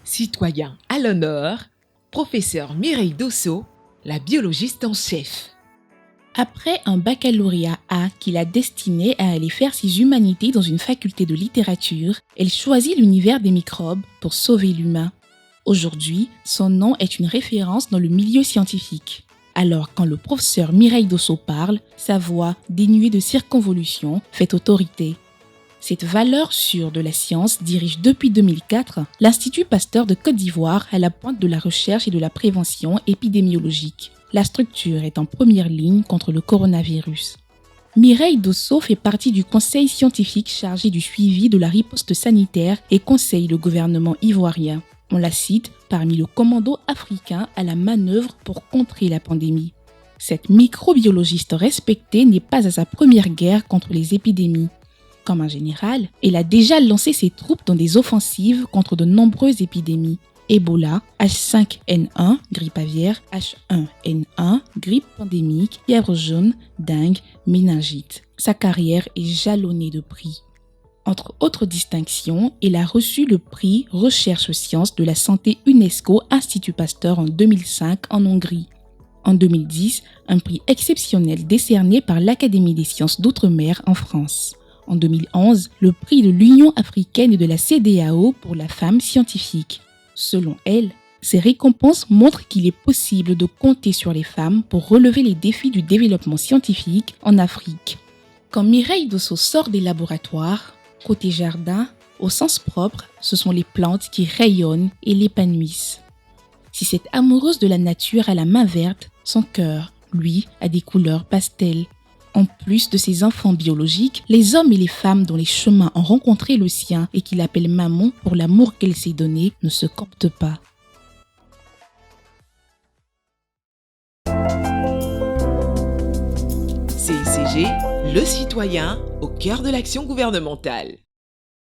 Citoyen à l'honneur, professeur Mireille Dosso, la biologiste en chef. Après un baccalauréat A qu'il a destiné à aller faire ses humanités dans une faculté de littérature, elle choisit l'univers des microbes pour sauver l'humain. Aujourd'hui, son nom est une référence dans le milieu scientifique. Alors quand le professeur Mireille Dosso parle, sa voix, dénuée de circonvolution, fait autorité. Cette valeur sûre de la science dirige depuis 2004 l'Institut Pasteur de Côte d'Ivoire à la pointe de la recherche et de la prévention épidémiologique. La structure est en première ligne contre le coronavirus. Mireille Dosso fait partie du conseil scientifique chargé du suivi de la riposte sanitaire et conseille le gouvernement ivoirien. On la cite parmi le commando africain à la manœuvre pour contrer la pandémie. Cette microbiologiste respectée n'est pas à sa première guerre contre les épidémies. Comme un général, elle a déjà lancé ses troupes dans des offensives contre de nombreuses épidémies. Ebola, H5N1, grippe aviaire, H1N1, grippe pandémique, fièvre jaune, dengue, méningite. Sa carrière est jalonnée de prix. Entre autres distinctions, elle a reçu le prix Recherche Sciences de la Santé UNESCO Institut Pasteur en 2005 en Hongrie. En 2010, un prix exceptionnel décerné par l'Académie des sciences d'outre-mer en France. En 2011, le prix de l'Union africaine et de la CEDEAO pour la femme scientifique. Selon elle, ces récompenses montrent qu'il est possible de compter sur les femmes pour relever les défis du développement scientifique en Afrique. Quand Mireille Dosso sort des laboratoires, côté jardin, au sens propre, ce sont les plantes qui rayonnent et l'épanouissent. Si cette amoureuse de la nature a la main verte, son cœur, lui, a des couleurs pastel. En plus de ses enfants biologiques, les hommes et les femmes dont les chemins ont rencontré le sien et qu'il appelle maman pour l'amour qu'elle s'est donné ne se campent pas. CICG, le citoyen au cœur de l'action gouvernementale.